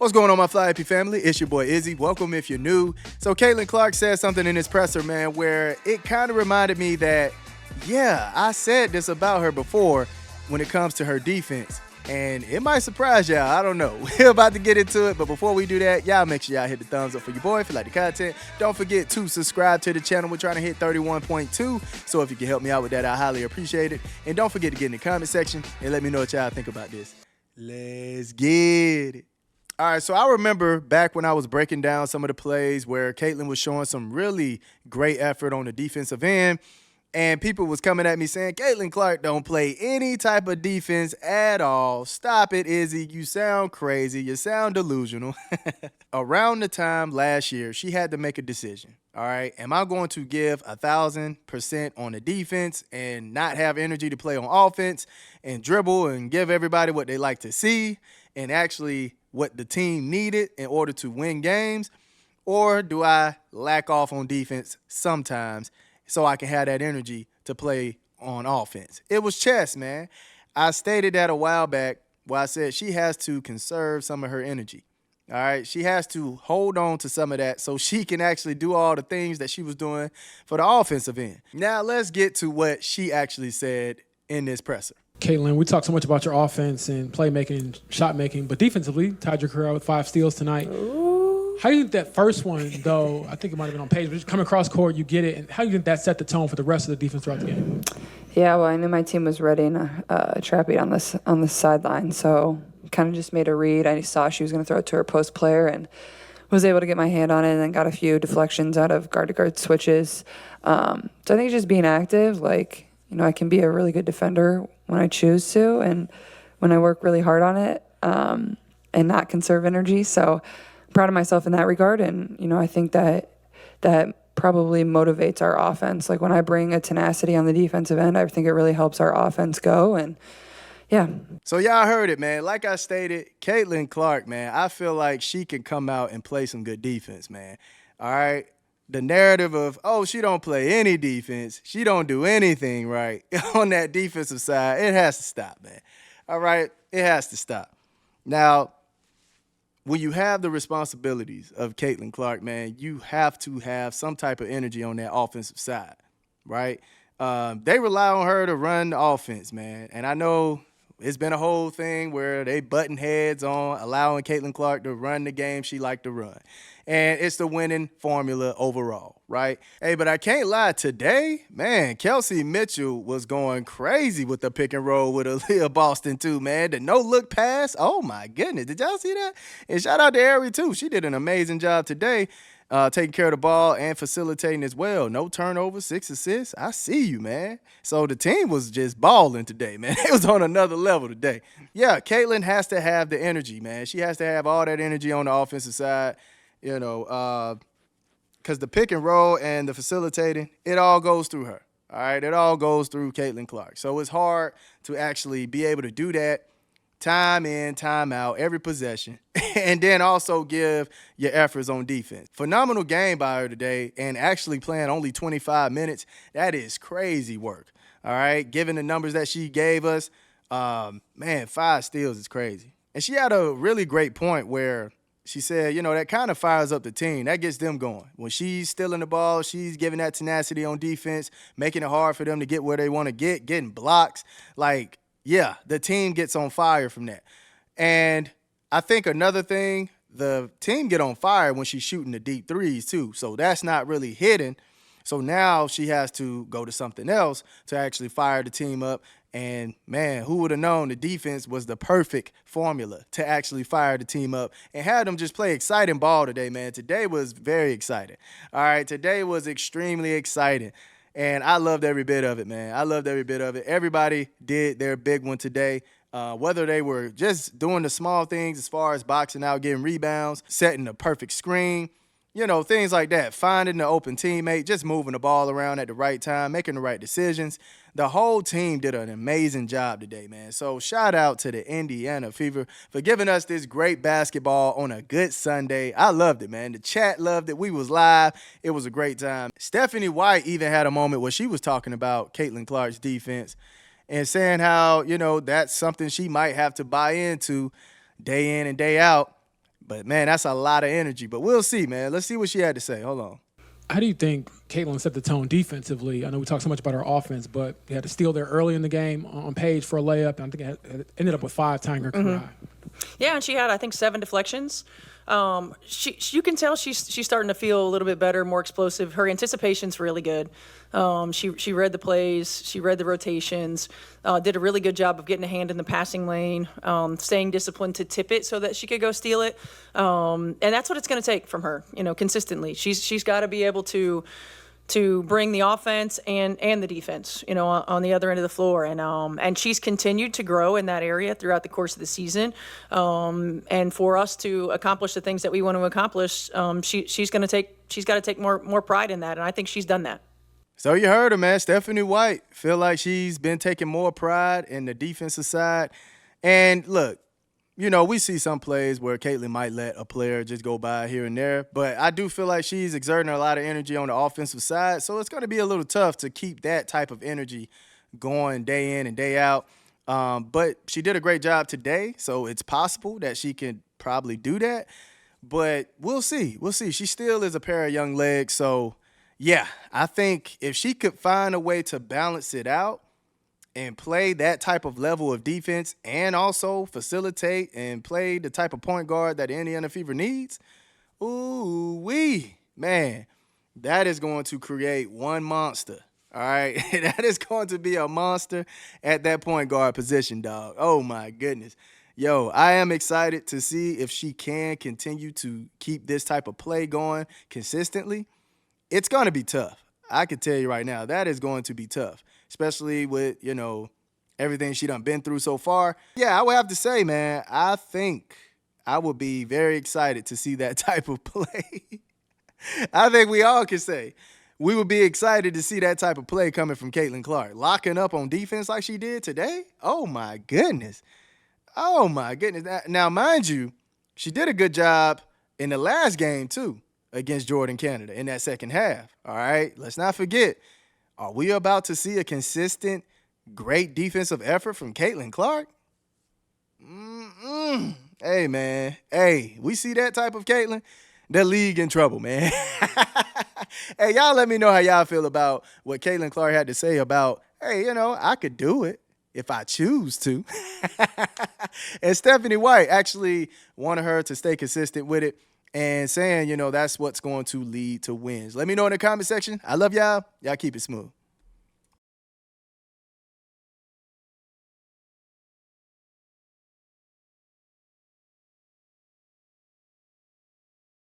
What's going on, my Fly Happy family? It's your boy Izzy. Welcome if you're new. So Caitlin Clark said something in his presser, man, where it kind of reminded me that, yeah, I said this about her before when it comes to her defense. And it might surprise y'all. I don't know. We're about to get into it. But before we do that, y'all make sure y'all hit the thumbs up for your boy if you like the content. Don't forget to subscribe to the channel. We're trying to hit 31.2. So if you can help me out with that, I highly appreciate it. And don't forget to get in the comment section and let me know what y'all think about this. Let's get it. All right, so I remember back when I was breaking down some of the plays where Caitlin was showing some really great effort on the defensive end, and people was coming at me saying, Caitlin Clark don't play any type of defense at all. Stop it, Izzy. You sound crazy. You sound delusional. Around the time last year, she had to make a decision. All right, am I going to give 1,000% on the defense and not have energy to play on offense and dribble and give everybody what they like to see and actually what the team needed in order to win games? Or do I lack off on defense sometimes so I can have that energy to play on offense? It was chess, man. I stated that a while back where I said she has to conserve some of her energy. All right, she has to hold on to some of that so she can actually do all the things that she was doing for the offensive end. Now let's get to what she actually said in this presser. Caitlin, we talked so much about your offense and playmaking and shot making, but defensively, tied your career out with 5 steals tonight. Ooh. How do you think that first one, though, I think it might have been on page, but just coming across court, you get it, and how do you think that set the tone for the rest of the defense throughout the game? Yeah, well, I knew my team was ready and trap beat on the sideline, so kind of just made a read. I saw she was going to throw it to her post player and was able to get my hand on it and then got a few deflections out of guard-to-guard switches. So I think just being active, I can be a really good defender when I choose to and when I work really hard on it and not conserve energy. So I'm proud of myself in that regard. And, I think that probably motivates our offense. Like when I bring a tenacity on the defensive end, I think it really helps our offense go. And yeah. So y'all heard it, man. Like I stated, Caitlin Clark, man, I feel like she can come out and play some good defense, man. All right. The narrative of, she don't play any defense, she don't do anything right on that defensive side, it has to stop, man. All right? It has to stop. Now, when you have the responsibilities of Caitlin Clark, man, you have to have some type of energy on that offensive side, right? They rely on her to run the offense, man. And I know it's been a whole thing where they button heads on allowing Caitlin Clark to run the game she liked to run. And it's the winning formula overall, right? Hey, but I can't lie. Today, man, Kelsey Mitchell was going crazy with the pick and roll with Aaliyah Boston, too, man. The no-look pass, oh, my goodness. Did y'all see that? And shout out to Ari, too. She did an amazing job today taking care of the ball and facilitating as well. No turnovers, 6 assists. I see you, man. So the team was just balling today, man. It was on another level today. Yeah, Caitlin has to have the energy, man. She has to have all that energy on the offensive side. Because the pick and roll and the facilitating, it all goes through her, all right? It all goes through Caitlin Clark. So it's hard to actually be able to do that time in, time out, every possession, and then also give your efforts on defense. Phenomenal game by her today, and actually playing only 25 minutes, that is crazy work, all right? Given the numbers that she gave us, 5 steals is crazy. And she had a really great point where she said, that kind of fires up the team. That gets them going. When she's stealing the ball, she's giving that tenacity on defense, making it hard for them to get where they want to get, getting blocks. The team gets on fire from that. And I think another thing, the team get on fire when she's shooting the deep threes too. So that's not really hidden. So now she has to go to something else to actually fire the team up. And, man, who would have known the defense was the perfect formula to actually fire the team up and have them just play exciting ball today, man. Today was very exciting. All right, today was extremely exciting. And I loved every bit of it, man. I loved every bit of it. Everybody did their big one today, whether they were just doing the small things as far as boxing out, getting rebounds, setting the perfect screen, things like that, finding the open teammate, just moving the ball around at the right time, making the right decisions. The whole team did an amazing job today, man. So shout out to the Indiana Fever for giving us this great basketball on a good Sunday. I loved it, man. The chat loved it. We was live. It was a great time. Stephanie White even had a moment where she was talking about Caitlin Clark's defense and saying how, that's something she might have to buy into day in and day out. But, man, that's a lot of energy. But we'll see, man. Let's see what she had to say. Hold on. How do you think Caitlin set the tone defensively? I know we talk so much about her offense, but you had to steal there early in the game on Paige for a layup, and I think it ended up with 5 tying her career high. Yeah, and she had, I think, 7 deflections. You can tell she's starting to feel a little bit better, more explosive. Her anticipation's really good. She read the plays, she read the rotations, did a really good job of getting a hand in the passing lane, staying disciplined to tip it so that she could go steal it. And that's what it's going to take from her, consistently. She's got to be able to bring the offense and the defense, on the other end of the floor. And she's continued to grow in that area throughout the course of the season. And for us to accomplish the things that we want to accomplish, she's got to take more pride in that. And I think she's done that. So you heard her, man. Stephanie White feel like she's been taking more pride in the defensive side. And look, we see some plays where Caitlin might let a player just go by here and there, but I do feel like she's exerting a lot of energy on the offensive side, so it's going to be a little tough to keep that type of energy going day in and day out. But she did a great job today, so it's possible that she can probably do that. But we'll see. We'll see. She still is a pair of young legs, so yeah, I think if she could find a way to balance it out and play that type of level of defense and also facilitate and play the type of point guard that the Indiana Fever needs, man, that is going to create one monster, all right? That is going to be a monster at that point guard position, dog. Oh, my goodness. Yo, I am excited to see if she can continue to keep this type of play going consistently. It's going to be tough. I can tell you right now, that is going to be tough, especially with, everything she done been through so far. Yeah, I would have to say, man, I think I would be very excited to see that type of play. I think we all can say we would be excited to see that type of play coming from Caitlin Clark. Locking up on defense like she did today? Oh, my goodness. Oh, my goodness. Now, mind you, she did a good job in the last game, too, against Jordan, Canada, in that second half. All right? Let's not forget, are we about to see a consistent, great defensive effort from Caitlin Clark? Hey, man. Hey, we see that type of Caitlin, the league in trouble, man. Hey, y'all let me know how y'all feel about what Caitlin Clark had to say about, hey, I could do it if I choose to. And Stephanie White actually wanted her to stay consistent with it and saying, that's what's going to lead to wins. Let me know in the comment section. I love y'all. Y'all keep it smooth.